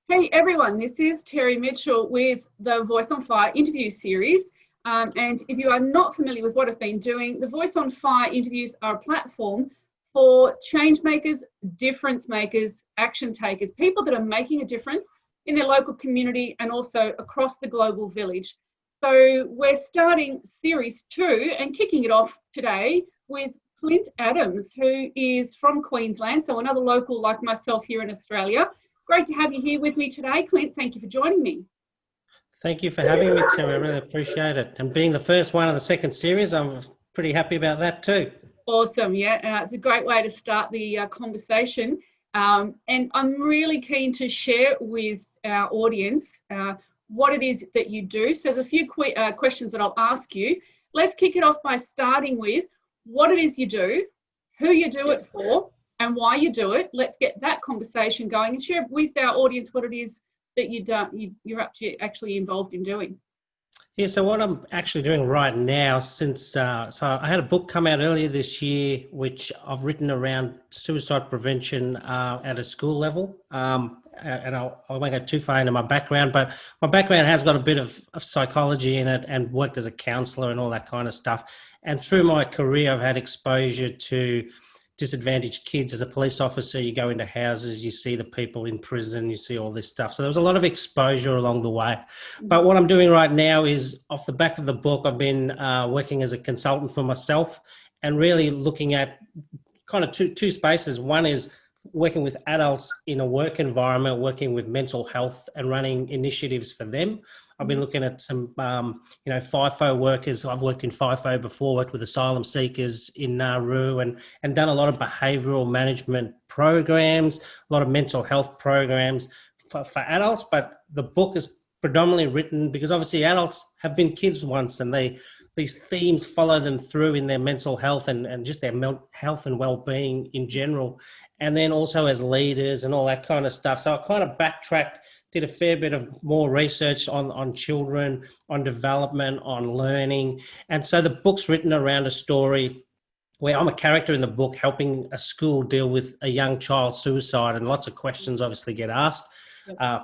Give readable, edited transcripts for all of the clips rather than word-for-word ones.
Hey everyone, this is Terry Mitchell with the Voice on Fire interview series. And if you are not familiar with what I've been doing, the Voice on Fire interviews are a platform for change makers, difference makers, action takers, people that are making a difference in their local community and also across the global village. So we're starting series 2 and kicking it off today with Clint Adams, who is from Queensland, so another local like myself here in Australia. Great to have you here with me today, Clint. Thank you for joining me. Thank you for having me, Terry. I really appreciate it. And being the first one of the second series, I'm pretty happy about that too. Awesome. Yeah, it's a great way to start the conversation. And I'm really keen to share with our audience what it is that you do. So there's a few questions that I'll ask you. Let's kick it off by starting with what it is you do, who you do it for, and why you do it. Let's get that conversation going and share with our audience what it is that you're actually involved in doing. Yeah, so what I'm actually doing right now, so I had a book come out earlier this year, which I've written around suicide prevention at a school level. And I won't go too far into my background, but my background has got a bit of psychology in it and worked as a counsellor and all that kind of stuff. And through my career, I've had exposure to disadvantaged kids. As a police officer, you go into houses, you see the people in prison, you see all this stuff. So there was a lot of exposure along the way. But what I'm doing right now is, off the back of the book, I've been working as a consultant for myself and really looking at kind of two spaces. One is working with adults in a work environment, working with mental health and running initiatives for them. I've been looking at some, FIFO workers. I've worked in FIFO before, worked with asylum seekers in Nauru and done a lot of behavioural management programs, a lot of mental health programs for adults. But the book is predominantly written because obviously adults have been kids once, and these themes follow them through in their mental health and just their health and well-being in general. And then also as leaders and all that kind of stuff. So I kind of backtracked, did a fair bit of more research on children, on development, on learning. And so the book's written around a story where I'm a character in the book helping a school deal with a young child's suicide, and lots of questions obviously get asked.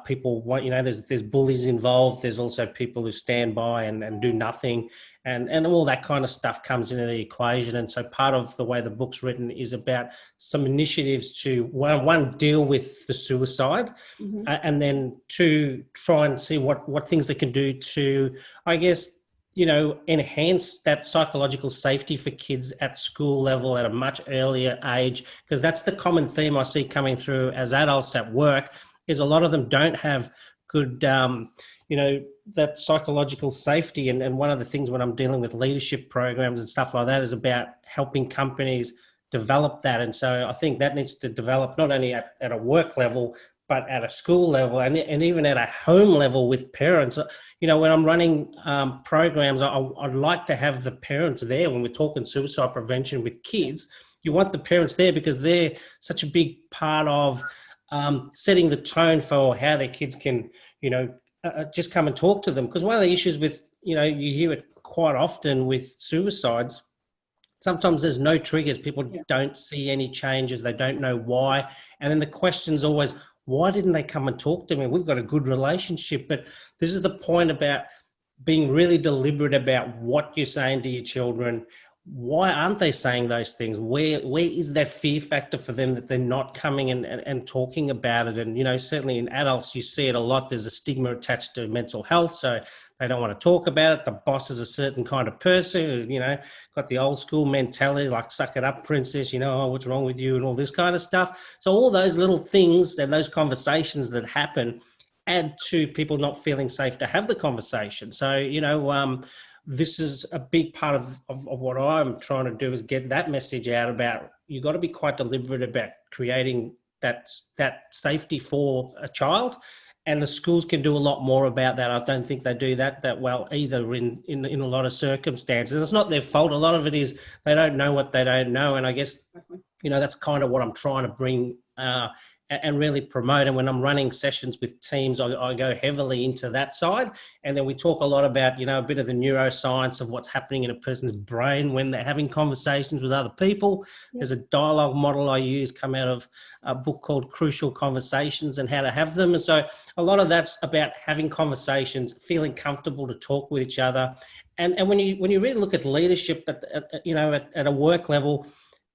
People want, there's bullies involved. There's also people who stand by and do nothing, and all that kind of stuff comes into the equation. And so part of the way the book's written is about some initiatives to one deal with the suicide, and then two, try and see what things they can do to, I guess, enhance that psychological safety for kids at school level at a much earlier age, because that's the common theme I see coming through as adults at work. Is a lot of them don't have good, that psychological safety. And one of the things when I'm dealing with leadership programs and stuff like that is about helping companies develop that. And so I think that needs to develop not only at a work level, but at a school level and even at a home level with parents. When I'm running programs, I'd like to have the parents there when we're talking suicide prevention with kids. You want the parents there because they're such a big part of setting the tone for how their kids can, just come and talk to them. Because one of the issues with, you hear it quite often with suicides, sometimes there's no triggers. People don't see any changes. They don't know why. And then the question's always, why didn't they come and talk to me? We've got a good relationship. But this is the point about being really deliberate about what you're saying to your children. Why aren't they saying those things? Where is that fear factor for them that they're not coming and talking about it? And, certainly in adults, you see it a lot. There's a stigma attached to mental health. So they don't want to talk about it. The boss is a certain kind of person, got the old school mentality, like suck it up, princess, what's wrong with you and all this kind of stuff. So all those little things and those conversations that happen add to people not feeling safe to have the conversation. So, this is a big part of what I'm trying to do is get that message out about you got to be quite deliberate about creating that safety for a child, and the schools can do a lot more about that. I don't think they do that well either in a lot of circumstances. And it's not their fault. A lot of it is they don't know what they don't know, and I guess that's kind of what I'm trying to bring and really promote. And when I'm running sessions with teams, I go heavily into that side. And then we talk a lot about, a bit of the neuroscience of what's happening in a person's brain when they're having conversations with other people. Yep. There's a dialogue model I use come out of a book called Crucial Conversations and How to Have Them. And so a lot of that's about having conversations, feeling comfortable to talk with each other. And when you really look at leadership at a work level,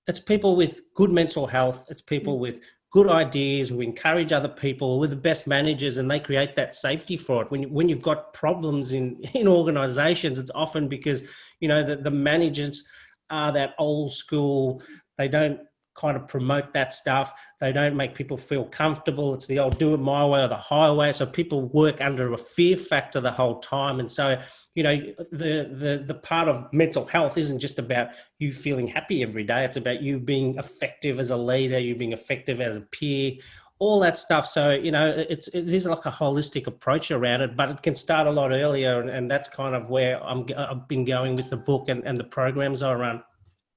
it's people with good mental health. It's people with good ideas who encourage other people. We're the best managers, and they create that safety for it. When you've got problems in organizations, it's often because, the managers are that old school. They don't kind of promote that stuff. They don't make people feel comfortable. It's the old do it my way or the highway. So people work under a fear factor the whole time. And so, the part of mental health isn't just about you feeling happy every day. It's about you being effective as a leader, you being effective as a peer, all that stuff. So, it is like a holistic approach around it, but it can start a lot earlier. And that's kind of where I've been going with the book and the programs I run.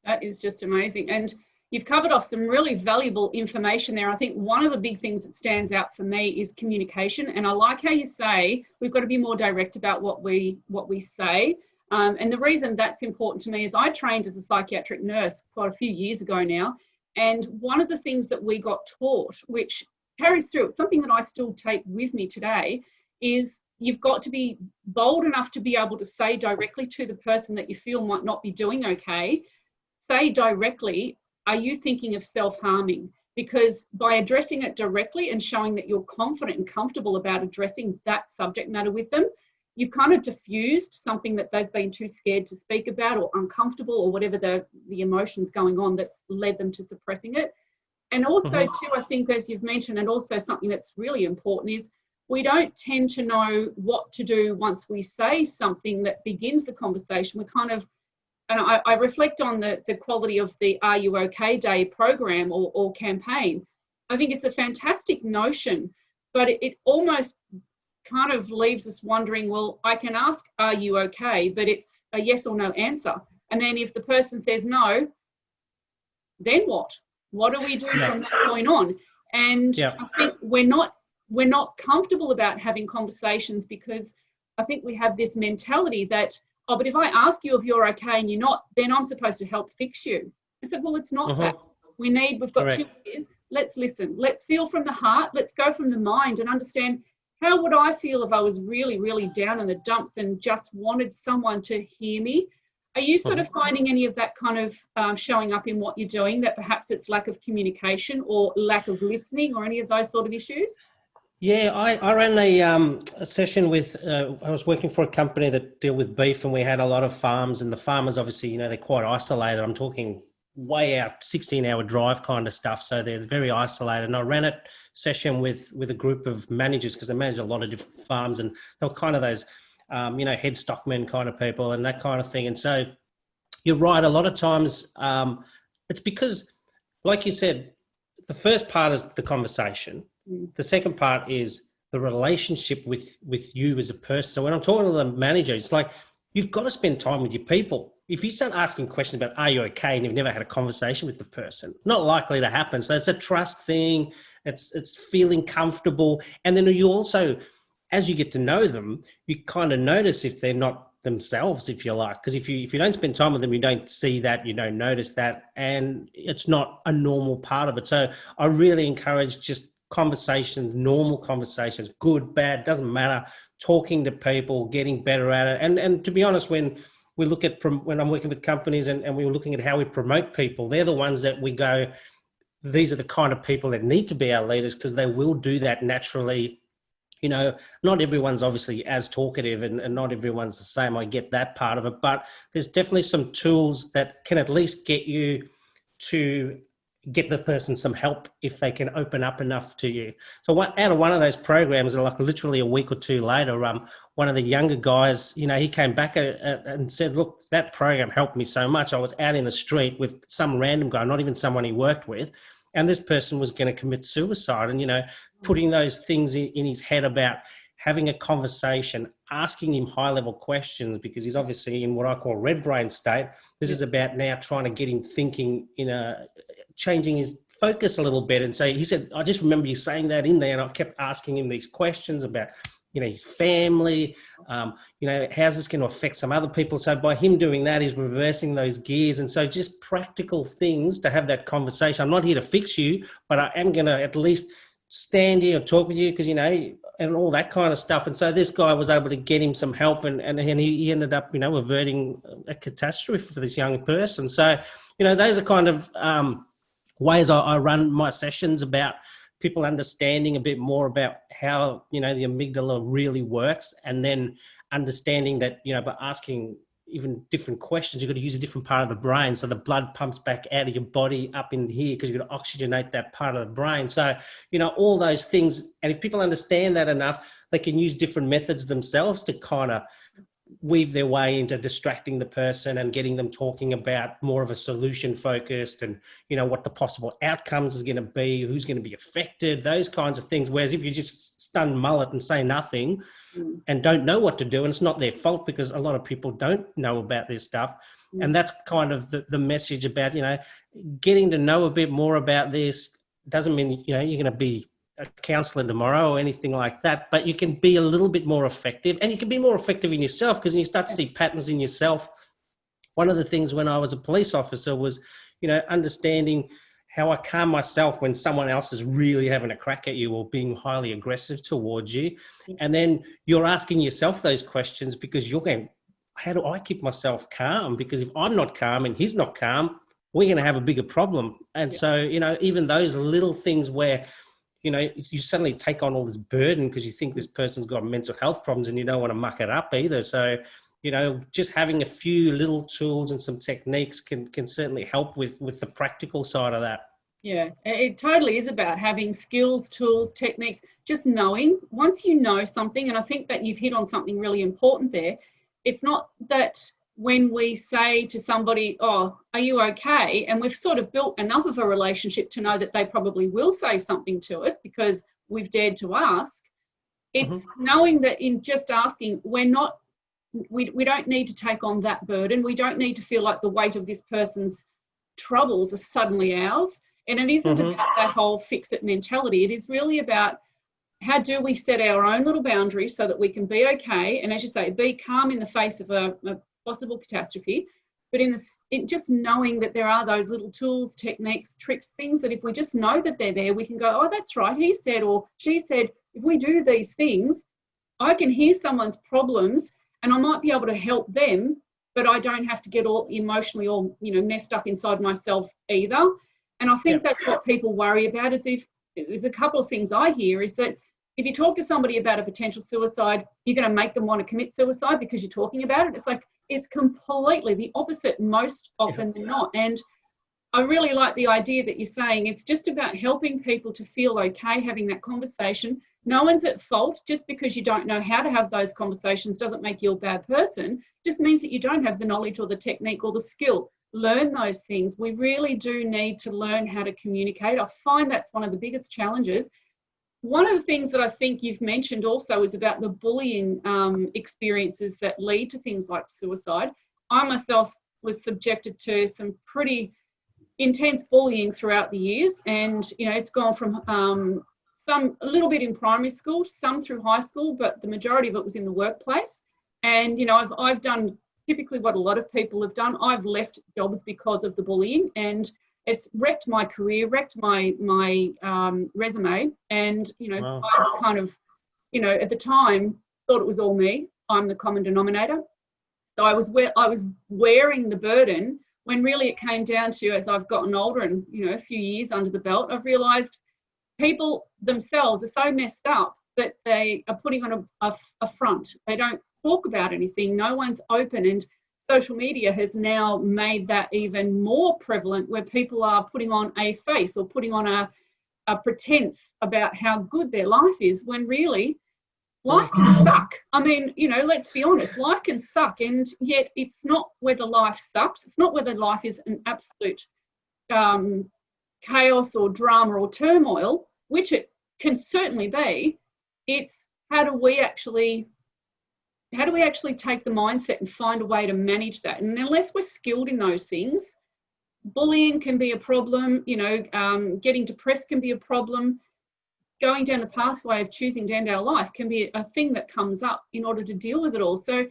That is just amazing. And you've covered off some really valuable information there. I think one of the big things that stands out for me is communication. And I like how you say we've got to be more direct about what we say. And the reason that's important to me is I trained as a psychiatric nurse quite a few years ago now. And one of the things that we got taught, which carries through, it's something that I still take with me today, is you've got to be bold enough to be able to say directly to the person that you feel might not be doing okay, say directly, are you thinking of self-harming? Because by addressing it directly and showing that you're confident and comfortable about addressing that subject matter with them, you've kind of diffused something that they've been too scared to speak about or uncomfortable or whatever the emotions going on that's led them to suppressing it. And also too, I think, as you've mentioned, and also something that's really important is we don't tend to know what to do once we say something that begins the conversation. We kind of, and I reflect on the quality of the Are You OK Day program or campaign. I think it's a fantastic notion, but it almost kind of leaves us wondering, well, I can ask, are you okay? But it's a yes or no answer. And then if the person says no, then what? What do we do from that point on? And I think we're not comfortable about having conversations because I think we have this mentality that, oh, but if I ask you if you're okay and you're not, then I'm supposed to help fix you. I said, well, it's not that. We've got Correct. 2 ears. Let's listen. Let's feel from the heart. Let's go from the mind and understand, how would I feel if I was really, really down in the dumps and just wanted someone to hear me? Are you sort of finding any of that kind of showing up in what you're doing, that perhaps it's lack of communication or lack of listening or any of those sort of issues? Yeah, I ran a session with, I was working for a company that deal with beef, and we had a lot of farms, and the farmers obviously, they're quite isolated. I'm talking way out, 16-hour drive kind of stuff. So they're very isolated. And I ran a session with a group of managers because they manage a lot of different farms, and they were kind of those, head stockmen kind of people and that kind of thing. And so you're right. A lot of times it's because, like you said, the first part is the conversation. The second part is the relationship with you as a person. So when I'm talking to the manager, it's like, you've got to spend time with your people. If you start asking questions about, are you okay? And you've never had a conversation with the person, not likely to happen. So it's a trust thing. It's feeling comfortable. And then you also, as you get to know them, you kind of notice if they're not themselves, if you like, because if you don't spend time with them, you don't see that, you don't notice that, and it's not a normal part of it. So I really encourage just conversations, normal conversations, good, bad, doesn't matter, talking to people, getting better at it. And to be honest, when we look at, when I'm working with companies and we're looking at how we promote people, they're the ones that we go, these are the kind of people that need to be our leaders, because they will do that naturally. Not everyone's obviously as talkative and not everyone's the same. I get that part of it, but there's definitely some tools that can at least get you to get the person some help if they can open up enough to you. So out of one of those programs, like literally a week or two later, one of the younger guys, he came back and said, look, that program helped me so much. I was out in the street with some random guy, not even someone he worked with, and this person was going to commit suicide. And, putting those things in his head about having a conversation, asking him high-level questions, because he's obviously in what I call red brain state. This is about now trying to get him thinking changing his focus a little bit. And so he said, I just remember you saying that in there, and I kept asking him these questions about, his family, how's this going to affect some other people? So by him doing that, he's reversing those gears. And so just practical things to have that conversation. I'm not here to fix you, but I am going to at least stand here and talk with you because, and all that kind of stuff. And so this guy was able to get him some help, and he ended up, averting a catastrophe for this young person. So, those are kind of ways I run my sessions, about people understanding a bit more about how, the amygdala really works, and then understanding that, by asking even different questions, you've got to use a different part of the brain. So the blood pumps back out of your body up in here because you've got to oxygenate that part of the brain. So, all those things. And if people understand that enough, they can use different methods themselves to kind of weave their way into distracting the person and getting them talking about more of a solution focused, and what the possible outcomes is going to be, who's going to be affected, those kinds of things. Whereas if you just stun mullet and say nothing and don't know what to do, and it's not their fault because a lot of people don't know about this stuff. And that's kind of the message about, getting to know a bit more about this. Doesn't mean, you're going to be a counsellor tomorrow or anything like that, but you can be a little bit more effective, and you can be more effective in yourself because you start to see patterns in yourself. One of the things when I was a police officer was, understanding how I calm myself when someone else is really having a crack at you or being highly aggressive towards you. And then you're asking yourself those questions because you're going, how do I keep myself calm? Because if I'm not calm and he's not calm, we're going to have a bigger problem. And so, even those little things where, you suddenly take on all this burden because you think this person's got mental health problems and you don't want to muck it up either. So, just having a few little tools and some techniques can certainly help with the practical side of that. Yeah, it totally is about having skills, tools, techniques, just knowing. Once you know something, and I think that you've hit on something really important there, it's not that when we say to somebody, oh, are you okay? And we've sort of built enough of a relationship to know that they probably will say something to us because we've dared to ask. It's knowing that in just asking, we don't need to take on that burden. We don't need to feel like the weight of this person's troubles are suddenly ours. And it isn't about that whole fix it mentality. It is really about how do we set our own little boundaries so that we can be okay. And as you say, be calm in the face of a possible catastrophe, but just knowing that there are those little tools, techniques, tricks, things that if we just know that they're there, we can go, oh, that's right, he said or she said, if we do these things, I can hear someone's problems and I might be able to help them, but I don't have to get all emotionally all messed up inside myself either. And I think that's what people worry about. Is if there's a couple of things I hear is that if you talk to somebody about a potential suicide, you're going to make them want to commit suicide because you're talking about it. It's like, it's completely the opposite most often than not. And I really like the idea that you're saying it's just about helping people to feel okay, having that conversation. No one's at fault. Just because you don't know how to have those conversations doesn't make you a bad person. It just means that you don't have the knowledge or the technique or the skill. Learn those things. We really do need to learn how to communicate. I find that's one of the biggest challenges. One of the things that I think you've mentioned also is about the bullying experiences that lead to things like suicide. I myself was subjected to some pretty intense bullying throughout the years, and it's gone from a little bit in primary school, some through high school, but the majority of it was in the workplace. And I've done typically what a lot of people have done. I've left jobs because of the bullying, and it's wrecked my career, wrecked my resume. And, wow. I kind of, at the time thought it was all me. I'm the common denominator. So I was wearing the burden when really it came down to, as I've gotten older and, a few years under the belt, I've realised people themselves are so messed up that they are putting on a front. They don't talk about anything. No one's open. And social media has now made that even more prevalent, where people are putting on a face or putting on a pretense about how good their life is, when really life can suck. I mean, let's be honest, life can suck, and yet it's not whether life sucks. It's not whether life is an absolute chaos or drama or turmoil, which it can certainly be. It's how do we actually take the mindset and find a way to manage that? And unless we're skilled in those things, bullying can be a problem, you know, getting depressed can be a problem. Going down the pathway of choosing to end our life can be a thing that comes up in order to deal with it all. So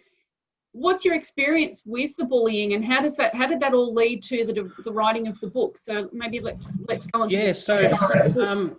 what's your experience with the bullying, and how did that all lead to the writing of the book? So maybe let's go on to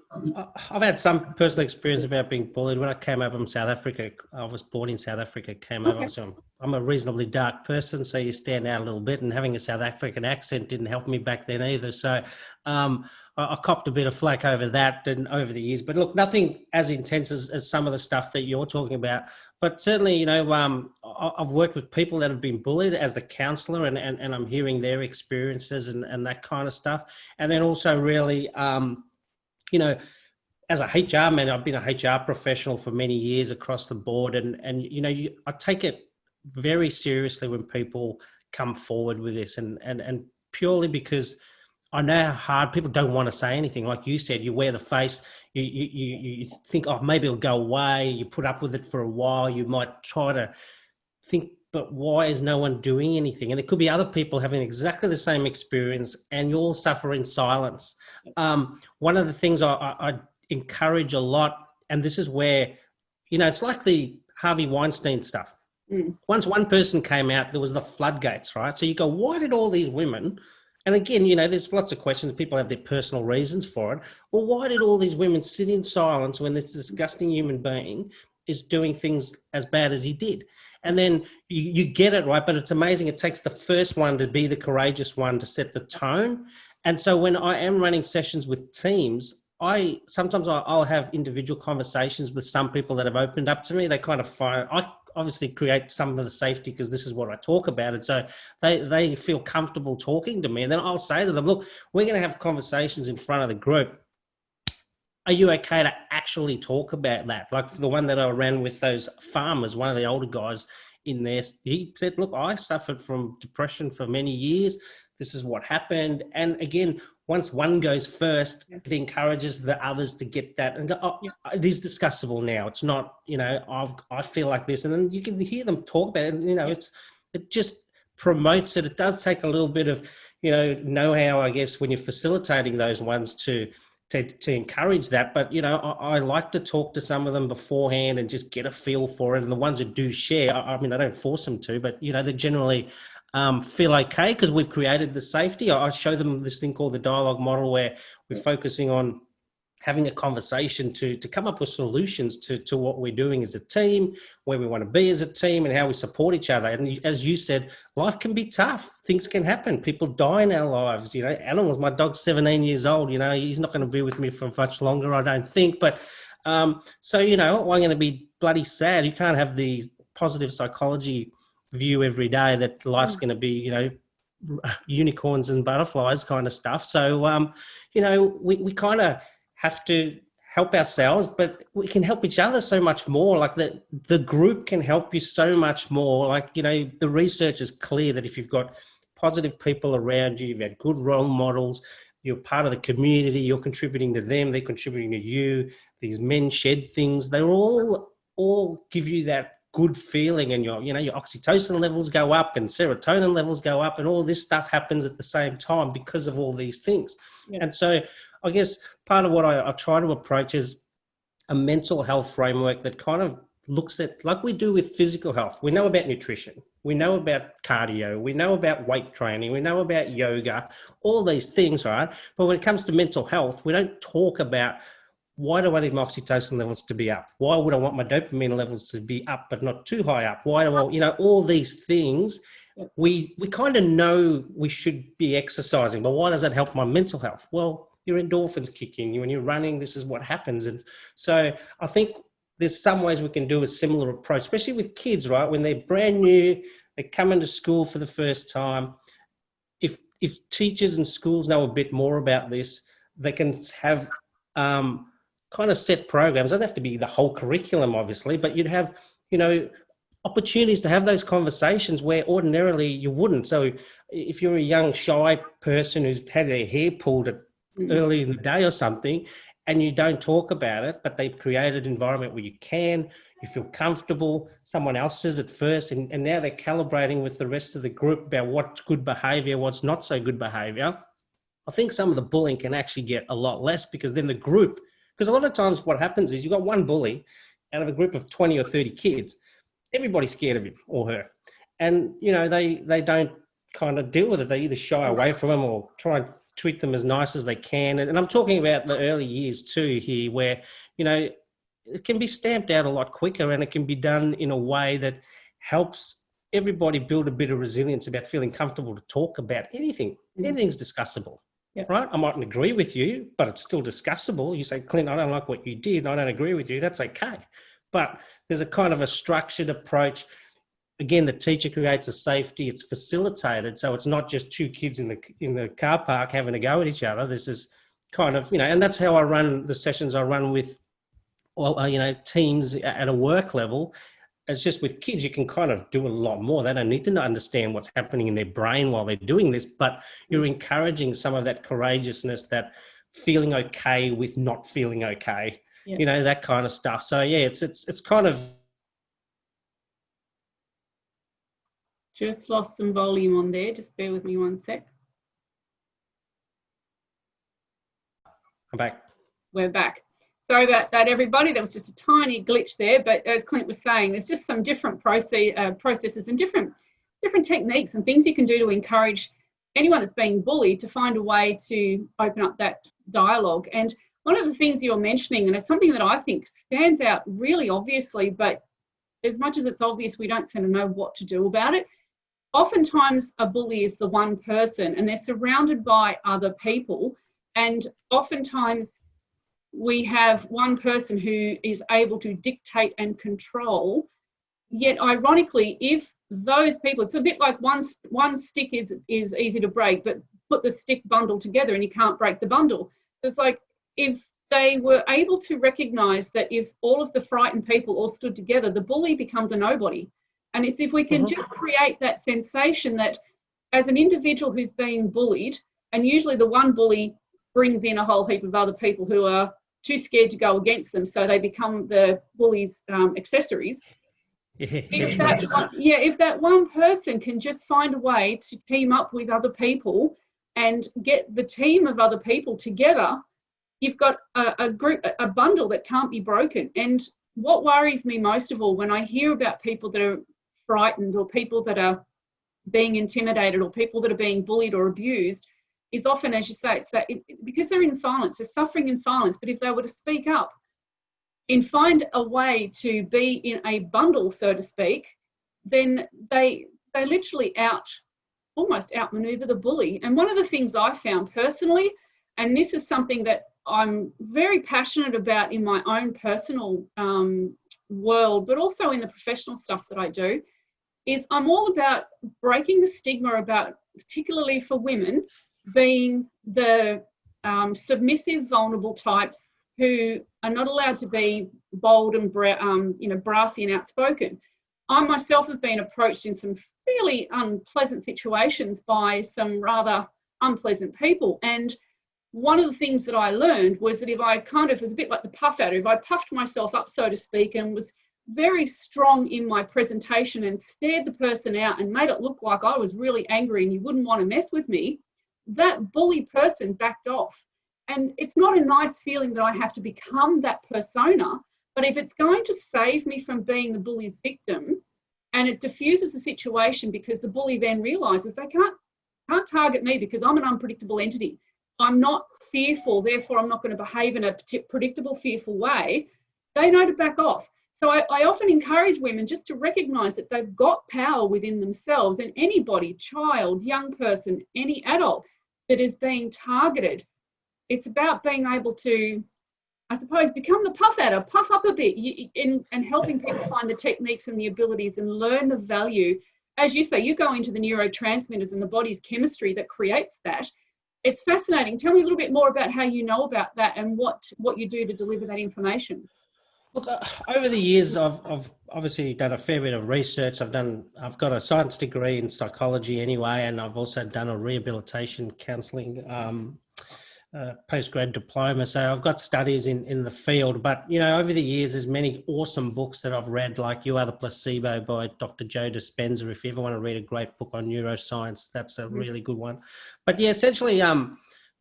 I've had some personal experience about being bullied. When I came over from South Africa, I was born in South Africa, over, so I'm a reasonably dark person, so you stand out a little bit, and having a South African accent didn't help me back then either. So I copped a bit of flack over that and over the years, but look, nothing as intense as some of the stuff that you're talking about. But certainly, you know, I've worked with people that have been bullied as the counsellor, and I'm hearing their experiences and that kind of stuff. And then also really, you know, as a HR man, I've been a HR professional for many years across the board. And you know, I take it very seriously when people come forward with this, and purely because I know how hard people don't want to say anything. Like you said, you wear the face, you think, oh, maybe it'll go away. You put up with it for a while. You might try to think, but why is no one doing anything? And it could be other people having exactly the same experience, and you all suffer in silence. One of the things I encourage a lot, and this is where, you know, it's like the Harvey Weinstein stuff. Once one person came out, there was the floodgates, right? So you go, why did all these women... And again, you know, there's lots of questions. People have their personal reasons for it. Well, why did all these women sit in silence when this disgusting human being is doing things as bad as he did? And then you get it, right? But it's amazing. It takes the first one to be the courageous one to set the tone. And so when I am running sessions with teams, sometimes I'll have individual conversations with some people that have opened up to me. They kind of find... I obviously create some of the safety because this is what I talk about. And so they feel comfortable talking to me. And then I'll say to them, look, we're going to have conversations in front of the group. Are you okay to actually talk about that? Like the one that I ran with those farmers, one of the older guys in there, he said, look, I suffered from depression for many years. This is what happened. And again, once one goes first, it encourages the others to get that and go, oh, it is discussable now. It's not, you know, I feel like this. And then you can hear them talk about it. And, you know, it just promotes it. It does take a little bit of, you know-how, I guess, when you're facilitating those ones to encourage that. But, you know, I like to talk to some of them beforehand and just get a feel for it. And the ones that do share, I mean, I don't force them to, but, you know, they generally feel okay because we've created the safety. I show them this thing called the dialogue model, where we're focusing on having a conversation to come up with solutions to what we're doing as a team, where we want to be as a team, and how we support each other. And as you said, life can be tough. Things can happen. People die in our lives. You know, animals, my dog's 17 years old. You know, he's not going to be with me for much longer, I don't think. But so, you know, I'm going to be bloody sad. You can't have these positive psychology view every day that life's going to be, you know, unicorns and butterflies kind of stuff. So, you know, we kind of have to help ourselves, but we can help each other so much more. Like the group can help you so much more. Like, you know, the research is clear that if you've got positive people around you, you've had good role models, you're part of the community, you're contributing to them, they're contributing to you. These men shed things. They all give you that good feeling, and your oxytocin levels go up and serotonin levels go up, and all this stuff happens at the same time because of all these things. And so I guess part of what I try to approach is a mental health framework that kind of looks at, like we do with physical health. We know about nutrition, we know about cardio, we know about weight training, we know about yoga, all these things, right? But when it comes to mental health, we don't talk about, why do I need my oxytocin levels to be up? Why would I want my dopamine levels to be up but not too high up? Why do I, you know, all these things, we kind of know we should be exercising, but why does that help my mental health? Well, your endorphins kick in. When you're running, this is what happens. And so I think there's some ways we can do a similar approach, especially with kids, right? When they're brand new, they come into school for the first time. If teachers and schools know a bit more about this, they can have kind of set programs. It doesn't have to be the whole curriculum, obviously, but you'd have, you know, opportunities to have those conversations where ordinarily you wouldn't. So if you're a young, shy person who's had their hair pulled early in the day or something, and you don't talk about it, but they've created an environment where you feel comfortable, someone else says it first, and now they're calibrating with the rest of the group about what's good behavior, what's not so good behavior. I think some of the bullying can actually get a lot less, because then the group, because a lot of times what happens is you've got one bully out of a group of 20 or 30 kids, everybody's scared of him or her. And, they don't kind of deal with it. They either shy away from them or try and treat them as nice as they can. And I'm talking about the early years too here, where, it can be stamped out a lot quicker, and it can be done in a way that helps everybody build a bit of resilience about feeling comfortable to talk about anything. Anything's discussable. Yep. Right? I mightn't agree with you, but it's still discussable. You say, Clint, I don't like what you did. I don't agree with you. That's okay. But there's a kind of a structured approach. Again, the teacher creates a safety. It's facilitated. So it's not just two kids in the car park having a go at each other. This is kind of, and that's how I run the sessions I run with, teams at a work level. It's just with kids, you can kind of do a lot more. They don't need to understand what's happening in their brain while they're doing this, but you're encouraging some of that courageousness, that feeling okay with not feeling okay, that kind of stuff. So yeah, it's kind of. Just lost some volume on there. Just bear with me one sec. I'm back. We're back. Sorry about that, everybody. There was just a tiny glitch there, but as Clint was saying, there's just some different processes and different techniques and things you can do to encourage anyone that's being bullied to find a way to open up that dialogue. And one of the things you're mentioning, and it's something that I think stands out really obviously, but as much as it's obvious, we don't seem to know what to do about it. Oftentimes, a bully is the one person, and they're surrounded by other people, and oftentimes we have one person who is able to dictate and control. Yet ironically, if those people, it's a bit like one stick is easy to break, but put the stick bundle together and you can't break the bundle. It's like if they were able to recognize that if all of the frightened people all stood together, the bully becomes a nobody. And it's if we can just create that sensation that as an individual who's being bullied, and usually the one bully brings in a whole heap of other people who are too scared to go against them, so they become the bully's accessories. If that one person can just find a way to team up with other people and get the team of other people together, you've got a bundle that can't be broken. And what worries me most of all when I hear about people that are frightened or people that are being intimidated or people that are being bullied or abused is often, as you say, it's that because they're in silence, they're suffering in silence. But if they were to speak up and find a way to be in a bundle, so to speak, then they literally almost outmaneuver the bully. And one of the things I found personally, and this is something that I'm very passionate about in my own personal world, but also in the professional stuff that I do, is I'm all about breaking the stigma about, particularly for women, being the submissive, vulnerable types who are not allowed to be bold and brassy and outspoken. I myself have been approached in some fairly unpleasant situations by some rather unpleasant people. And one of the things that I learned was that if I it was a bit like the puff adder, if I puffed myself up, so to speak, and was very strong in my presentation and stared the person out and made it look like I was really angry and you wouldn't want to mess with me, that bully person backed off. And it's not a nice feeling that I have to become that persona, but if it's going to save me from being the bully's victim, and it diffuses the situation because the bully then realizes they can't target me because I'm an unpredictable entity. I'm not fearful, therefore I'm not going to behave in a predictable, fearful way. They know to back off. So I often encourage women just to recognize that they've got power within themselves, and anybody, child, young person, any adult that is being targeted, it's about being able to, I suppose, become the puff adder, puff up a bit, and helping people find the techniques and the abilities and learn the value. As you say, you go into the neurotransmitters and the body's chemistry that creates that. It's fascinating. Tell me a little bit more about how you know about that and what you do to deliver that information. Look, over the years, I've obviously done a fair bit of research. I've got a science degree in psychology anyway, and I've also done a rehabilitation counselling postgrad diploma, so I've got studies in the field. But over the years, there's many awesome books that I've read, like You Are the Placebo by Dr. Joe Dispenza. If you ever want to read a great book on neuroscience, that's a really good one. But yeah, essentially, I've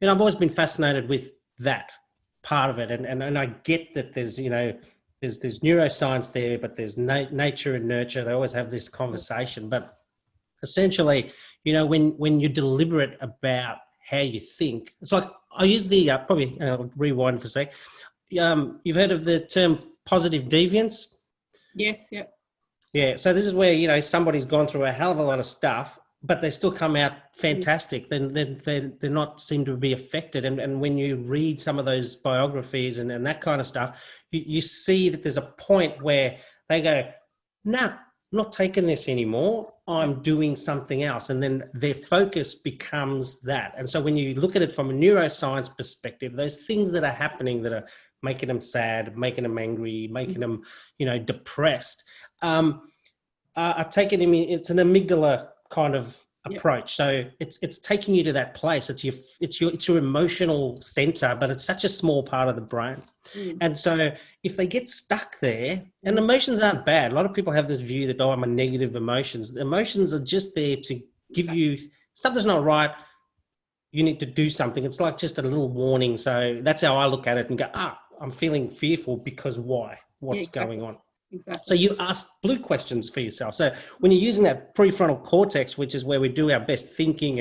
always been fascinated with that part of it, and I get that there's there's neuroscience there, but there's nature and nurture. They always have this conversation, but essentially, when you're deliberate about how you think, it's like I use the probably rewind for a sec. You've heard of the term positive deviance? Yes. Yep. Yeah. So this is where somebody's gone through a hell of a lot of stuff, but they still come out fantastic. Then they're not seem to be affected. And when you read some of those biographies and that kind of stuff, you see that there's a point where they go, "No, I'm not taking this anymore. I'm doing something else." And then their focus becomes that. And so when you look at it from a neuroscience perspective, those things that are happening that are making them sad, making them angry, making them, depressed, are taken it's an amygdala kind of approach. So it's taking you to that place. It's your emotional center, but it's such a small part of the brain. And so if they get stuck there, and emotions aren't bad. A lot of people have this view that, I'm a negative emotions. The emotions are just there to give you something's not right. You need to do something. It's like just a little warning. So that's how I look at it and go, I'm feeling fearful because why? What's going on? Exactly. So you ask blue questions for yourself. So when you're using that prefrontal cortex, which is where we do our best thinking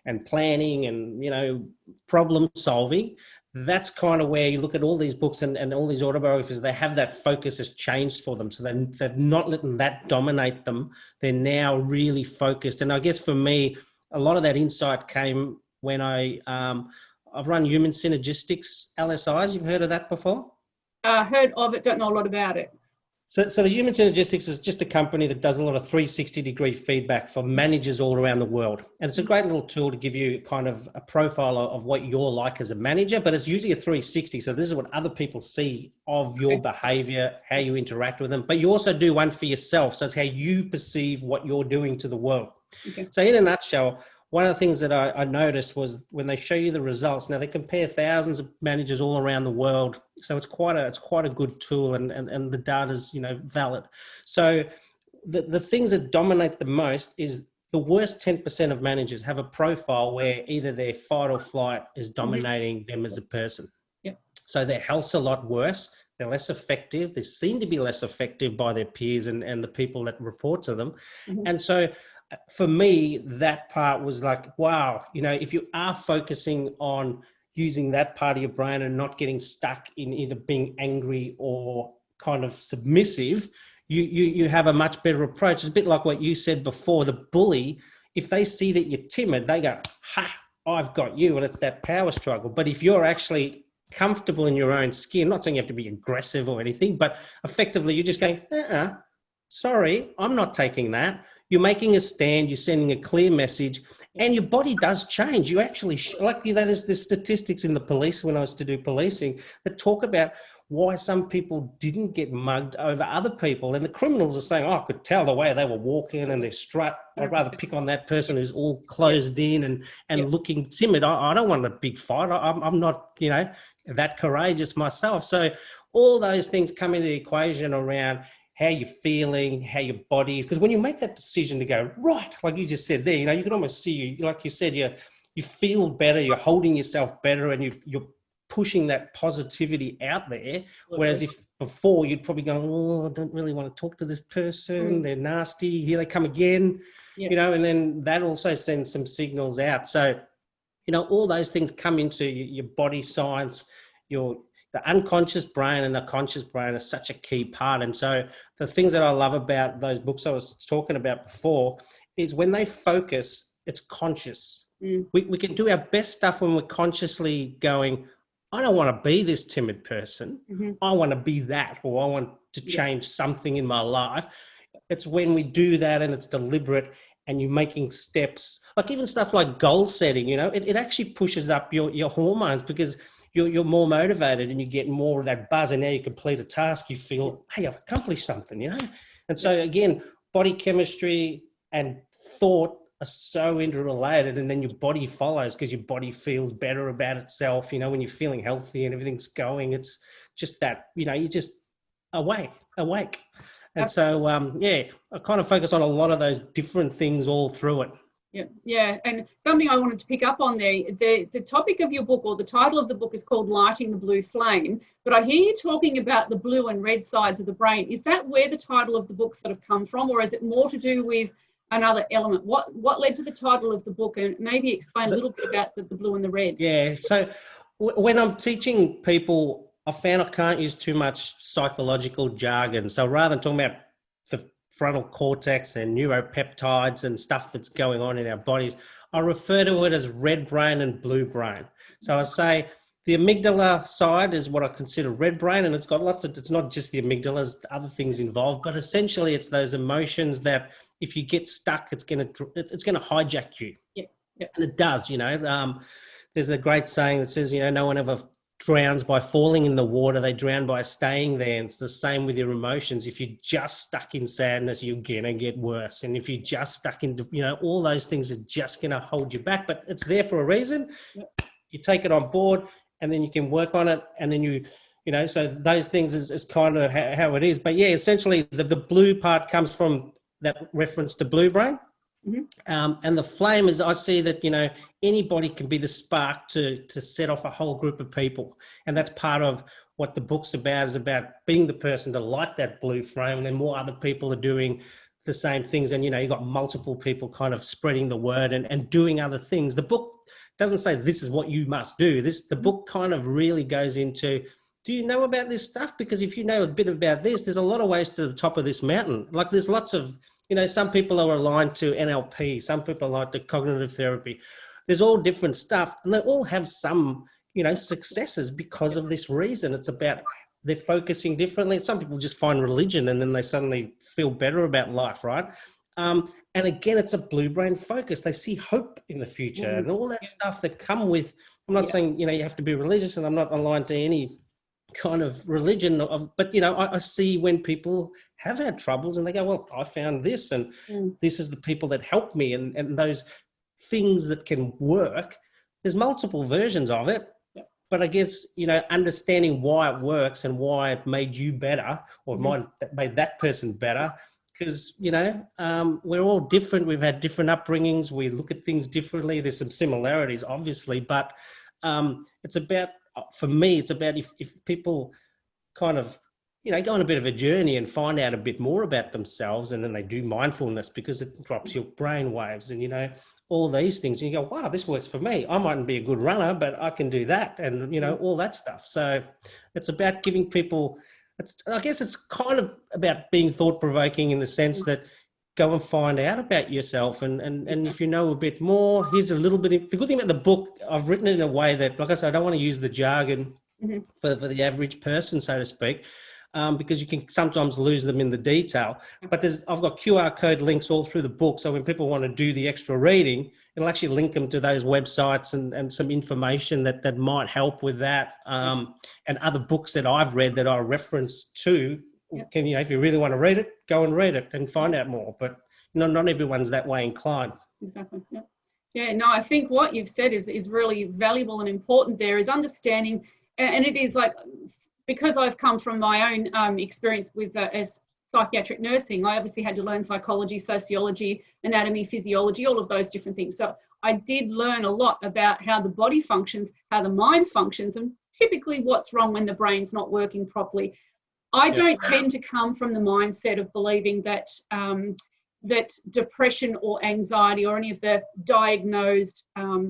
and planning and, problem solving, that's kind of where you look at all these books and all these autobiographies, they have that focus has changed for them. So they've not letting that dominate them. They're now really focused. And I guess for me, a lot of that insight came when I've run human synergistics LSIs. You've heard of that before? Heard of it, don't know a lot about it. So the Human Synergistics is just a company that does a lot of 360-degree feedback for managers all around the world. And it's a great little tool to give you kind of a profile of what you're like as a manager, but it's usually a 360. So this is what other people see of your behavior, how you interact with them. But you also do one for yourself. So it's how you perceive what you're doing to the world. Okay. So in a nutshell, one of the things that I noticed was when they show you the results, now they compare thousands of managers all around the world. So it's quite a good tool and the data's, valid. So the things that dominate the most is the worst 10% of managers have a profile where either their fight or flight is dominating them as a person. Yep. So their health's a lot worse. They're less effective. They seem to be less effective by their peers and the people that report to them. And so for me, that part was like, wow, if you are focusing on using that part of your brain and not getting stuck in either being angry or kind of submissive, you have a much better approach. It's a bit like what you said before, the bully, if they see that you're timid, they go, ha, I've got you. And it's that power struggle. But if you're actually comfortable in your own skin, not saying you have to be aggressive or anything, but effectively you're just going, sorry, I'm not taking that. You're making a stand, you're sending a clear message, and your body does change. You actually, there's statistics in the police when I was to do policing that talk about why some people didn't get mugged over other people. And the criminals are saying, I could tell the way they were walking and their strut. I'd rather pick on that person who's all closed in and looking timid. I don't want a big fight. I'm not, that courageous myself. So all those things come into the equation around how you're feeling, how your body is. Because when you make that decision to go, right, like you just said there, you can almost see you, like you said, you feel better, you're holding yourself better, and you're pushing that positivity out there. Whereas if before you'd probably go, I don't really want to talk to this person, they're nasty, here they come again, and then that also sends some signals out. So, all those things come into your body science, the unconscious brain and the conscious brain are such a key part. And so the things that I love about those books I was talking about before is when they focus, it's conscious. We can do our best stuff when we're consciously going, I don't want to be this timid person. I want to be that, or I want to change something in my life. It's when we do that and it's deliberate and you're making steps, like even stuff like goal setting, it actually pushes up your hormones because you're more motivated and you get more of that buzz, and now you complete a task, you feel, hey, I've accomplished something, And so again, body chemistry and thought are so interrelated, and then your body follows because your body feels better about itself. When you're feeling healthy and everything's going, it's just that, you're just awake. And so, I kind of focus on a lot of those different things all through it. Yeah. And something I wanted to pick up on there, the topic of your book, or the title of the book, is called Lighting the Blue Flame. But I hear you talking about the blue and red sides of the brain. Is that where the title of the book sort of come from, or is it more to do with another element? What led to the title of the book? And maybe explain a little bit about the blue and the red. Yeah. So when I'm teaching people, I found I can't use too much psychological jargon. So rather than talking about the frontal cortex and neuropeptides and stuff that's going on in our bodies, I refer to it as red brain and blue brain. So I say the amygdala side is what I consider red brain, and it's got it's not just the amygdala, there's other things involved, but essentially it's those emotions that if you get stuck, it's going to hijack you. Yeah. And it does, there's a great saying that says, no one ever drowns by falling in the water, they drown by staying there. And it's the same with your emotions. If you're just stuck in sadness, you're gonna get worse. And if you're just stuck in, all those things are just gonna hold you back, but it's there for a reason. Yep. You take it on board, and then you can work on it, and then so those things is kind of how it is. But yeah, essentially the blue part comes from that reference to blue brain. Mm-hmm. And the flame is, I see that, anybody can be the spark to set off a whole group of people. And that's part of what the book's about, is about being the person to light that blue flame. And then more other people are doing the same things. And, you've got multiple people kind of spreading the word and doing other things. The book doesn't say this is what you must do. The book kind of really goes into, do you know about this stuff? Because if you know a bit about this, there's a lot of ways to the top of this mountain. Like there's lots of, some people are aligned to NLP, some people are aligned to cognitive therapy. There's all different stuff, and they all have some, successes because of this reason. It's about they're focusing differently. Some people just find religion and then they suddenly feel better about life, right? And again, it's a blue brain focus. They see hope in the future and all that stuff that come with, I'm not saying, you have to be religious, and I'm not aligned to any kind of religion but I see when people have had troubles and they go, well, I found this, and this is the people that helped me, and those things that can work. There's multiple versions of it, but I guess understanding why it works and why it made you better, or made that person better, because we're all different. We've had different upbringings, we look at things differently. There's some similarities obviously, but it's about, for me, it's about if people kind of, go on a bit of a journey and find out a bit more about themselves, and then they do mindfulness because it drops your brain waves and, all these things. And you go, wow, this works for me. I mightn't be a good runner, but I can do that. And, all that stuff. So it's about giving people, I guess it's kind of about being thought-provoking in the sense that go and find out about yourself. And if you know a bit more, here's a little bit. The good thing about the book, I've written it in a way that, like I said, I don't want to use the jargon for the average person, so to speak, because you can sometimes lose them in the detail. But I've got QR code links all through the book. So when people want to do the extra reading, it'll actually link them to those websites and some information that might help with that. And other books that I've read that I reference to. Can if you really want to read it, go and read it and find out more. But not everyone's that way inclined. Exactly. Yeah. No, I think what you've said is really valuable and important. There is understanding, and it is like, because I've come from my own experience with psychiatric nursing, I obviously had to learn psychology, sociology, anatomy, physiology, all of those different things. So I did learn a lot about how the body functions, how the mind functions, and typically what's wrong when the brain's not working properly. I don't tend to come from the mindset of believing that that depression or anxiety or any of the diagnosed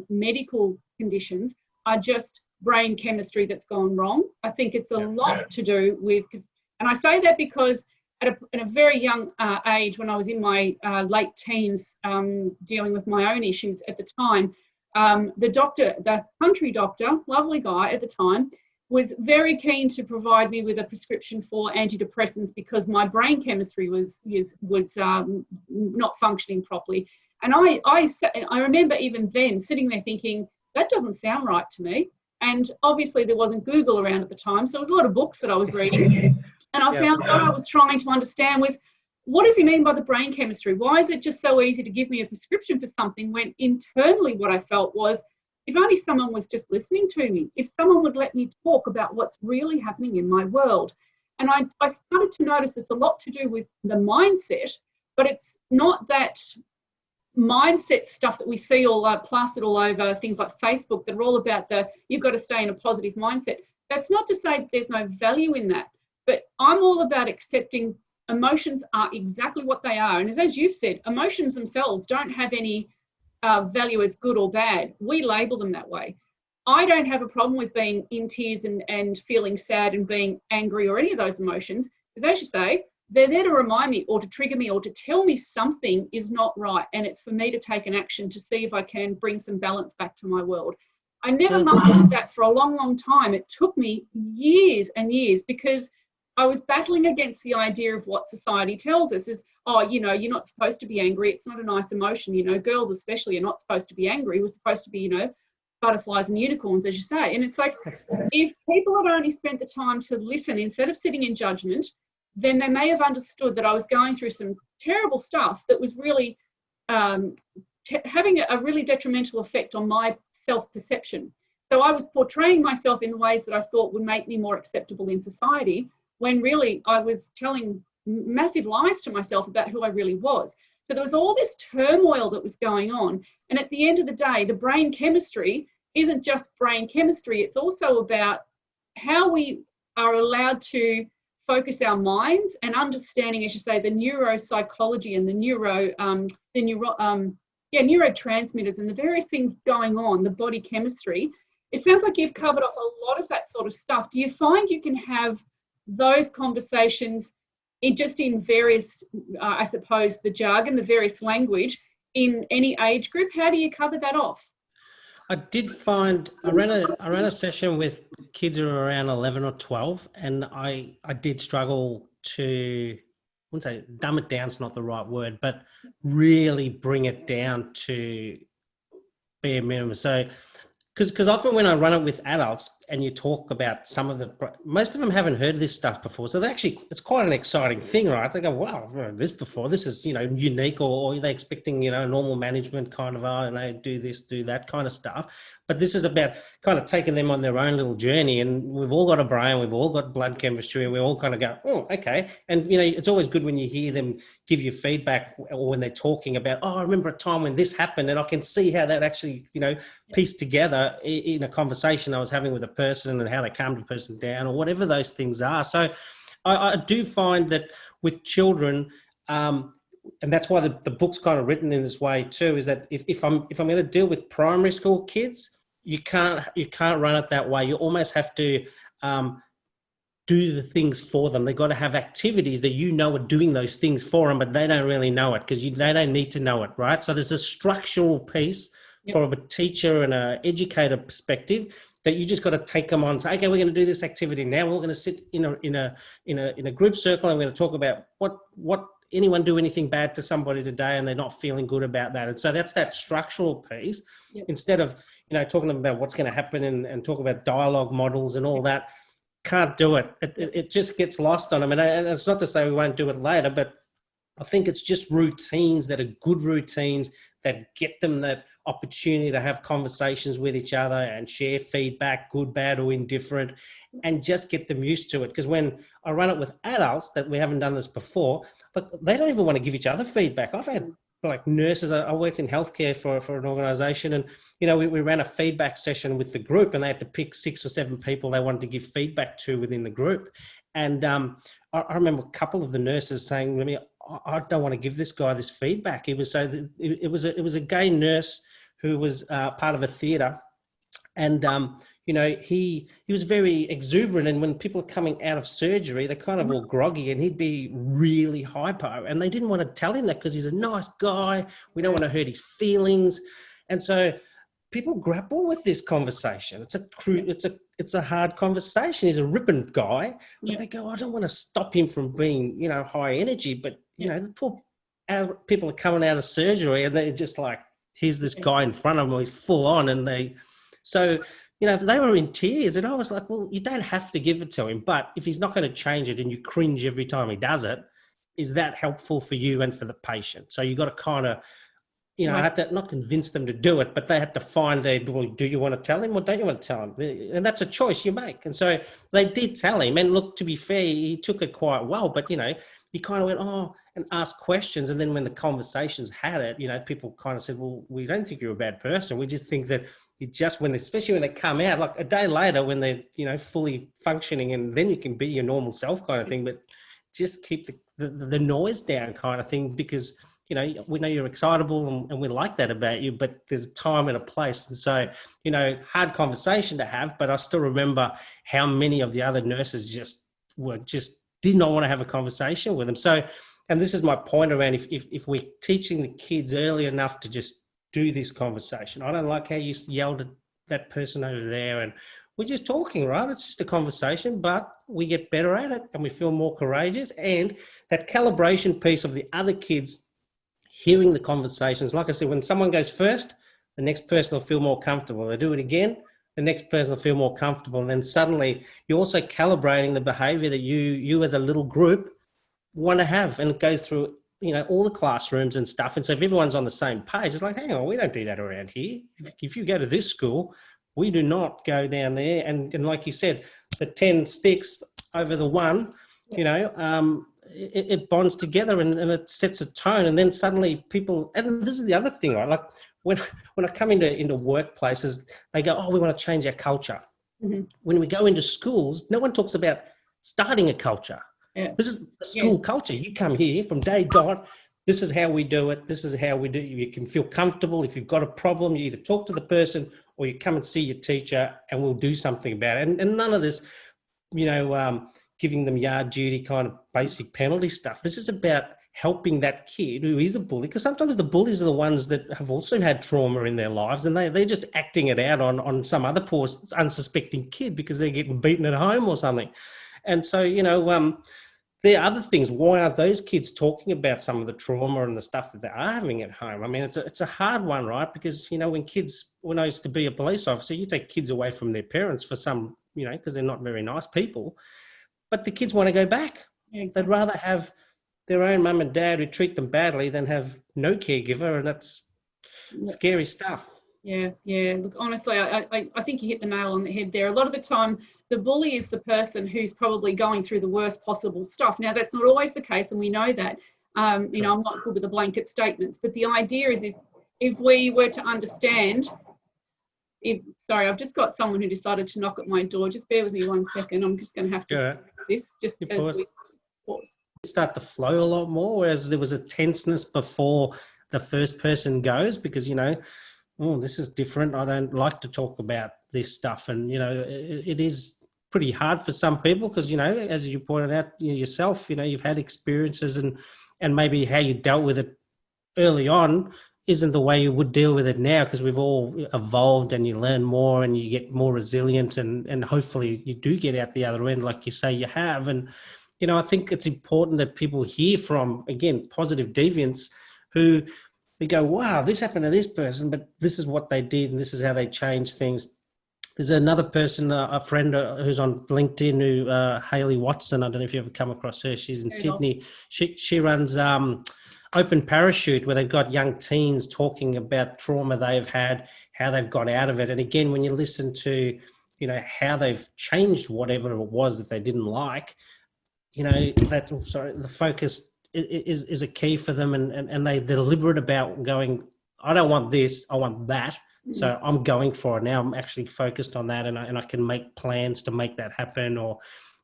medical conditions are just brain chemistry that's gone wrong. I think it's a lot to do with, and I say that because at a very young age, when I was in my late teens, dealing with my own issues at the time, the country doctor, lovely guy at the time, was very keen to provide me with a prescription for antidepressants because my brain chemistry was not functioning properly. And I remember even then sitting there thinking, that doesn't sound right to me. And obviously there wasn't Google around at the time, so there was a lot of books that I was reading. And I found what I was trying to understand was, what does he mean by the brain chemistry? Why is it just so easy to give me a prescription for something when internally what I felt was, if only someone was just listening to me, if someone would let me talk about what's really happening in my world. And I started to notice it's a lot to do with the mindset, but it's not that mindset stuff that we see all plastered all over things like Facebook that are all about you've got to stay in a positive mindset. That's not to say there's no value in that, but I'm all about accepting emotions are exactly what they are. And as you've said, emotions themselves don't have any value as good or bad. We label them that way. I don't have a problem with being in tears and feeling sad and being angry or any of those emotions, because as you say, they're there to remind me or to trigger me or to tell me something is not right. And it's for me to take an action to see if I can bring some balance back to my world. I never mastered that for a long, long time. It took me years and years because I was battling against the idea of what society tells us is, oh, you know, you're not supposed to be angry. It's not a nice emotion. You know, girls especially are not supposed to be angry. We're supposed to be, you know, butterflies and unicorns, as you say. And it's like, if people had only spent the time to listen instead of sitting in judgment, then they may have understood that I was going through some terrible stuff that was really having a really detrimental effect on my self-perception. So I was portraying myself in ways that I thought would make me more acceptable in society, when really I was telling massive lies to myself about who I really was. So there was all this turmoil that was going on. And at the end of the day, the brain chemistry isn't just brain chemistry. It's also about how we are allowed to focus our minds and understanding, as you say, the neuropsychology and the neurotransmitters and the various things going on, the body chemistry. It sounds like you've covered off a lot of that sort of stuff. Do you find you can have those conversations in various, I suppose, the jargon, the various language in any age group? How do you cover that off? I did find I ran a session with kids who were around 11 or 12, and I did struggle to, I wouldn't say dumb it down's not the right word, but really bring it down to bare minimum. So because often when I run it with adults and you talk about most of them haven't heard this stuff before. So it's quite an exciting thing, right? They go, wow, I've heard this before. This is, you know, unique, or are they expecting, you know, normal management kind of, and they do this, do that kind of stuff. But this is about kind of taking them on their own little journey. And we've all got a brain, we've all got blood chemistry, and we all kind of go, oh, okay. And, you know, it's always good when you hear them give you feedback, or when they're talking about, oh, I remember a time when this happened, and I can see how that actually, you know, pieced together in a conversation I was having with a person, and how they calmed a person down, or whatever those things are. So I do find that with children, and that's why the book's kind of written in this way too, is that if I'm going to deal with primary school kids, you can't run it that way. You almost have to do the things for them. They've got to have activities that you know are doing those things for them, but they don't really know it because they don't need to know it, right? So there's a structural piece from a teacher and an educator perspective that you just got to take them on. So, okay, we're going to do this activity now. We're going to sit in a group circle, and we're going to talk about what anyone do anything bad to somebody today, and they're not feeling good about that. And so that's that structural piece. Instead of, you know, talking about what's going to happen and talk about dialogue models and all that. Can't do it. It just gets lost on them. And it's not to say we won't do it later, but I think it's just routines that are good routines that get them that opportunity to have conversations with each other and share feedback, good, bad, or indifferent, and just get them used to it. Because when I run it with adults that we haven't done this before, but they don't even want to give each other feedback. I've had like nurses, I worked in healthcare for an organization, and, you know, we ran a feedback session with the group, and they had to pick 6 or 7 people they wanted to give feedback to within the group. And I remember a couple of the nurses saying to me, I don't want to give this guy this feedback. It was a gay nurse who was part of a theatre, and you know, he was very exuberant, and when people are coming out of surgery, they're kind of all groggy, and he'd be really hypo, and they didn't want to tell him that because he's a nice guy. We don't want to hurt his feelings, and so people grapple with this conversation. It's a hard conversation. He's a ripping guy, but they go, I don't want to stop him from being, you know, high energy, but you know, the poor people are coming out of surgery, and they're just like, here's this guy in front of them, he's full on, and so, you know, they were in tears, and I was like, well, you don't have to give it to him, but if he's not going to change it and you cringe every time he does it, is that helpful for you and for the patient? So you got to kind of, you know, I had to not convince them to do it, but they had to find well, do you want to tell him or don't you want to tell him? And that's a choice you make. And so they did tell him. And look, to be fair, he took it quite well, but, you know, he kind of went, oh, and asked questions. And then when the conversations had it, you know, people kind of said, well, we don't think you're a bad person. We just think that you just, especially when they come out, like a day later, when they're, you know, fully functioning, and then you can be your normal self kind of thing, but just keep the noise down kind of thing, because, you know, we know you're excitable and we like that about you, but there's a time and a place. And so, you know, hard conversation to have, but I still remember how many of the other nurses just did not want to have a conversation with them. So, and this is my point around if we're teaching the kids early enough to just do this conversation. I don't like how you yelled at that person over there, and we're just talking, right? It's just a conversation, but we get better at it and we feel more courageous. And that calibration piece of the other kids hearing the conversations, like I said, when someone goes first, the next person will feel more comfortable. They do it again, the next person will feel more comfortable. And then suddenly you're also calibrating the behavior that you as a little group want to have. And it goes through, you know, all the classrooms and stuff. And so if everyone's on the same page, it's like, hang on, we don't do that around here. If you go to this school, we do not go down there. And like you said, the 10 sticks over the one, you know, it bonds together and it sets a tone. And then suddenly people, and this is the other thing, right? Like when I come into workplaces, they go, oh, we want to change our culture. Mm-hmm. When we go into schools, no one talks about starting a culture. Yeah. This is the school culture. You come here from day dot. This is how we do it. This is how we do it. You can feel comfortable. If you've got a problem, you either talk to the person or you come and see your teacher and we'll do something about it. And none of this, you know, giving them yard duty kind of basic penalty stuff. This is about helping that kid who is a bully, because sometimes the bullies are the ones that have also had trauma in their lives and they're just acting it out on some other poor unsuspecting kid because they're getting beaten at home or something. And so, you know, there are other things. Why aren't those kids talking about some of the trauma and the stuff that they are having at home? I mean, it's a hard one, right? Because, you know, when I used to be a police officer, you take kids away from their parents for some, you know, because they're not very nice people. But the kids want to go back. Yeah, exactly. They'd rather have their own mum and dad who treat them badly than have no caregiver, and that's scary stuff. Yeah. Look, honestly, I think you hit the nail on the head there. A lot of the time, the bully is the person who's probably going through the worst possible stuff. Now, that's not always the case, and we know that. You know, I'm not good with the blanket statements, but the idea is if we were to understand. Sorry, I've just got someone who decided to knock at my door. Just bear with me 1 second. I'm just going to have to fix this just as we pause. Start to flow a lot more, whereas there was a tenseness before the first person goes because, you know, oh, this is different. I don't like to talk about this stuff. And, you know, it is pretty hard for some people because, you know, as you pointed out yourself, you know, you've had experiences and maybe how you dealt with it early on isn't the way you would deal with it now, because we've all evolved and you learn more and you get more resilient and hopefully you do get out the other end like you say you have. And, you know, I think it's important that people hear from, again, positive deviants who they go, wow, this happened to this person, but this is what they did and this is how they changed things. There's another person, a friend who's on LinkedIn, who Hayley Watson. I don't know if you ever come across her. She's in Sydney. She runs Open Parachute, where they've got young teens talking about trauma they've had, how they've got out of it. And again, when you listen to, you know, how they've changed whatever it was that they didn't like, you know, the focus is a key for them, and they're deliberate about going, I don't want this, I want that. So I'm going for it now. I'm actually focused on that, and I can make plans to make that happen. Or,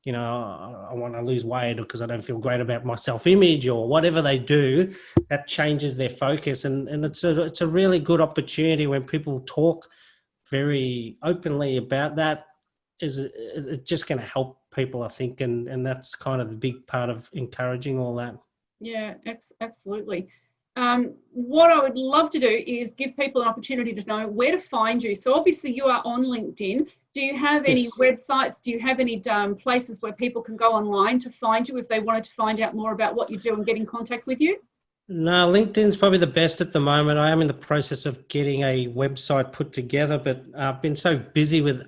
you know, I want to lose weight because I don't feel great about my self-image, or whatever they do, that changes their focus. And it's a really good opportunity when people talk very openly about that. Is just going to help people, I think, and that's kind of the big part of encouraging all that. Yeah, absolutely. What I would love to do is give people an opportunity to know where to find you. So obviously you are on LinkedIn. Do you have any websites? Do you have any places where people can go online to find you if they wanted to find out more about what you do and get in contact with you? No, LinkedIn's probably the best at the moment. I am in the process of getting a website put together, but I've been so busy with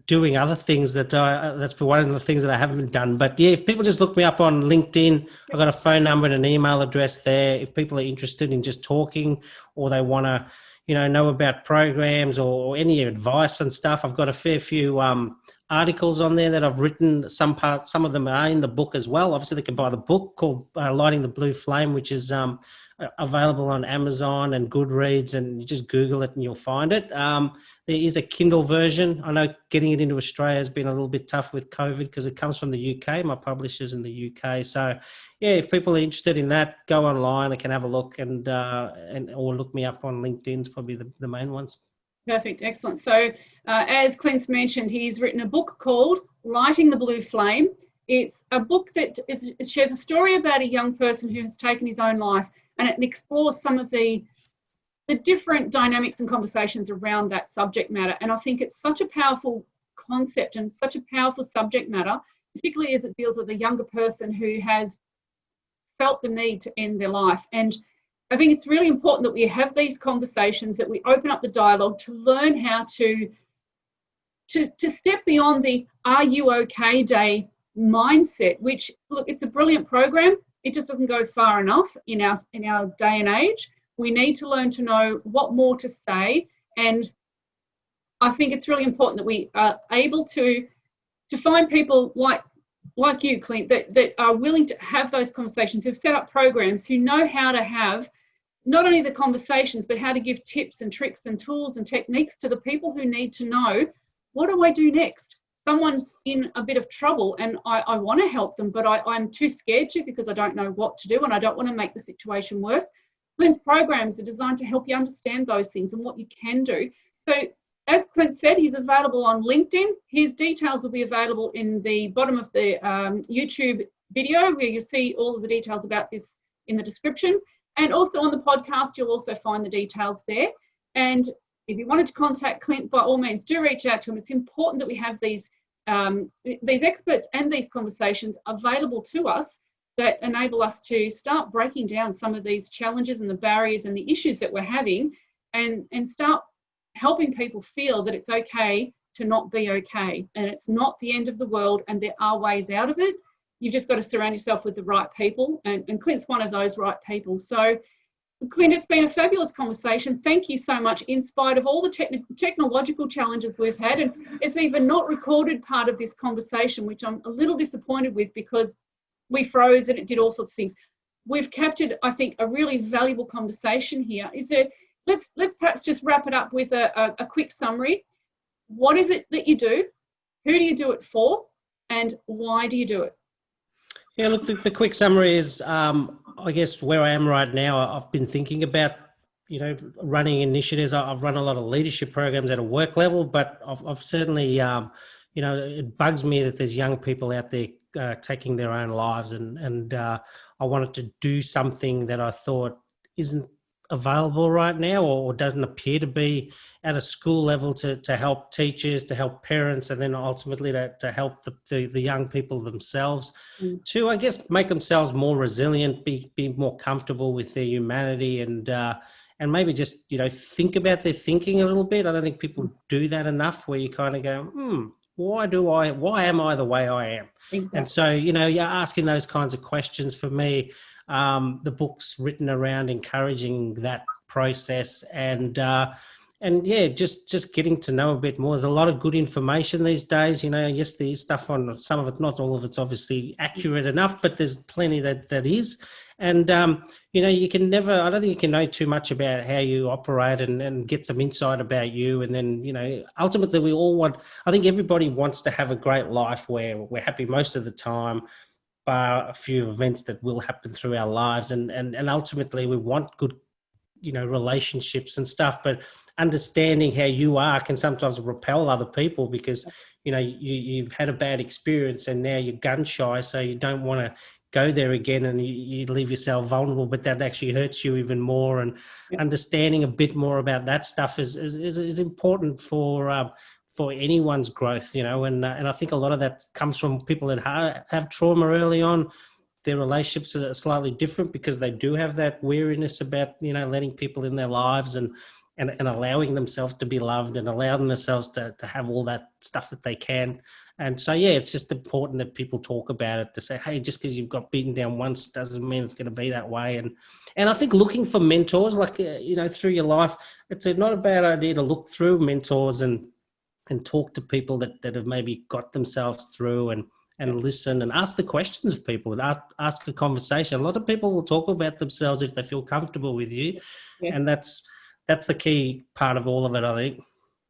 doing other things that that's one of the things that I haven't done. But yeah, if people just look me up on LinkedIn, I've got a phone number and an email address there. If people are interested in just talking, or they want to, know about programs or any advice and stuff, I've got a fair few articles on there that I've written. Some of them are in the book as well. Obviously, they can buy the book called Lighting the Blue Flame, which is available on Amazon and Goodreads, and you just Google it and you'll find it. There is a Kindle version. I know getting it into Australia has been a little bit tough with COVID because it comes from the UK. My publisher's in the UK. So, yeah, if people are interested in that, go online. I can have a look and or look me up on LinkedIn. Is probably the main ones. Perfect, excellent. So as Clint's mentioned, he's written a book called Lighting the Blue Flame. It's a book that shares a story about a young person who has taken his own life, and it explores some of the different dynamics and conversations around that subject matter. And I think it's such a powerful concept and such a powerful subject matter, particularly as it deals with a younger person who has felt the need to end their life. And I think it's really important that we have these conversations, that we open up the dialogue to learn how to step beyond the "Are you okay" day mindset, which, look, it's a brilliant program. It just doesn't go far enough in our day and age. We need to learn to know what more to say. And I think it's really important that we are able to find people like you, Clint, that are willing to have those conversations, who've set up programs, who know how to have not only the conversations, but how to give tips and tricks and tools and techniques to the people who need to know, what do I do next? Someone's in a bit of trouble and I want to help them, but I'm too scared to because I don't know what to do and I don't want to make the situation worse. Clint's programs are designed to help you understand those things and what you can do. So as Clint said, he's available on LinkedIn. His details will be available in the bottom of the YouTube video, where you see all of the details about this in the description. And also on the podcast, you'll also find the details there. And if you wanted to contact Clint, by all means, do reach out to him. It's important that we have these experts and these conversations available to us that enable us to start breaking down some of these challenges and the barriers and the issues that we're having, and start helping people feel that it's okay to not be okay, and it's not the end of the world, and there are ways out of it. You've just got to surround yourself with the right people, and Clint's one of those right people. So, Clint, it's been a fabulous conversation. Thank you so much, in spite of all the technological challenges we've had. And it's even not recorded part of this conversation, which I'm a little disappointed with because we froze and it did all sorts of things. We've captured, I think, a really valuable conversation here. Let's perhaps just wrap it up with a quick summary. What is it that you do? Who do you do it for? And why do you do it? Yeah, look, the quick summary is, I guess, where I am right now. I've been thinking about, running initiatives. I've run a lot of leadership programs at a work level, but I've certainly, it bugs me that there's young people out there taking their own lives, and I wanted to do something that I thought isn't available right now, or doesn't appear to be at a school level, to help teachers, to help parents, and then ultimately to help the young people themselves, to, I guess, make themselves more resilient, be more comfortable with their humanity, and maybe just, think about their thinking a little bit. I don't think people do that enough, where you kind of go, why am I the way I am? Exactly. And so, you're asking those kinds of questions. For me, the book's written around encouraging that process, and yeah, just getting to know a bit more. There's a lot of good information these days. Yes, there's stuff on some of it, not all of it's obviously accurate enough, but there's plenty that is. And you can never, I don't think you can know too much about how you operate and get some insight about you. And then, ultimately we all want, I think everybody wants to have a great life where we're happy most of the time, bar a few events that will happen through our lives, and ultimately we want good, relationships and stuff. But understanding how you are can sometimes repel other people, because you've had a bad experience and now you're gun shy, so you don't want to go there again, and you leave yourself vulnerable, but that actually hurts you even more. And understanding a bit more about that stuff is important for anyone's growth, and I think a lot of that comes from people that have trauma early on, their relationships are slightly different because they do have that weariness about, letting people in their lives and allowing themselves to be loved and allowing themselves to have all that stuff that they can. And so, yeah, it's just important that people talk about it, to say, hey, just because you've got beaten down once doesn't mean it's going to be that way. And I think looking for mentors, like, through your life, it's not a bad idea to look through mentors and talk to people that have maybe got themselves through and listen and ask the questions of people and ask a conversation. A lot of people will talk about themselves if they feel comfortable with you. Yes. And that's the key part of all of it, I think.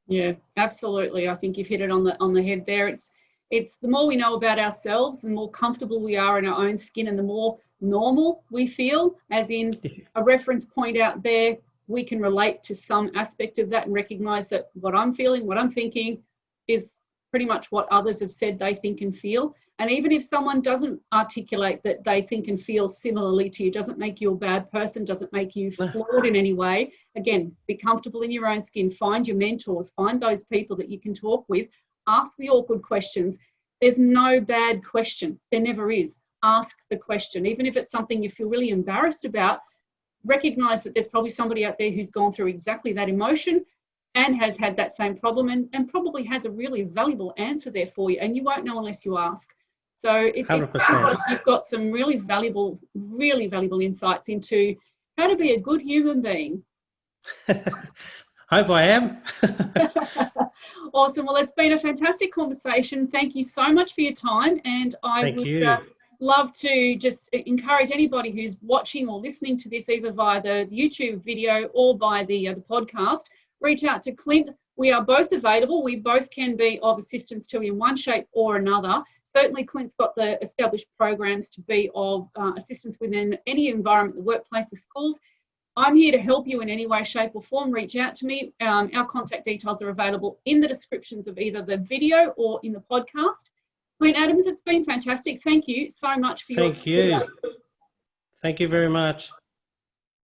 Yeah, absolutely. I think you've hit it on the head there. It's the more we know about ourselves, the more comfortable we are in our own skin, and the more normal we feel, as in a reference point out there, we can relate to some aspect of that and recognize that what I'm feeling, what I'm thinking is pretty much what others have said they think and feel. And even if someone doesn't articulate that they think and feel similarly to you, doesn't make you a bad person, doesn't make you flawed in any way, again, be comfortable in your own skin, find your mentors, find those people that you can talk with, ask the awkward questions. There's no bad question. There never is. Ask the question. Even if it's something you feel really embarrassed about, recognize that there's probably somebody out there who's gone through exactly that emotion and has had that same problem and probably has a really valuable answer there for you. And you won't know unless you ask. So it sounds like you've got some really valuable insights into how to be a good human being. Hope I am. Awesome. Well, it's been a fantastic conversation. Thank you so much for your time. And I would love to just encourage anybody who's watching or listening to this, either via the YouTube video or by the podcast, reach out to Clint. We are both available. We both can be of assistance to you in one shape or another. Certainly, Clint's got the established programs to be of assistance within any environment, the workplace, the schools. I'm here to help you in any way, shape or form. Reach out to me. Our contact details are available in the descriptions of either the video or in the podcast. Clint Adams, it's been fantastic. Thank you so much for your time. Thank you very much.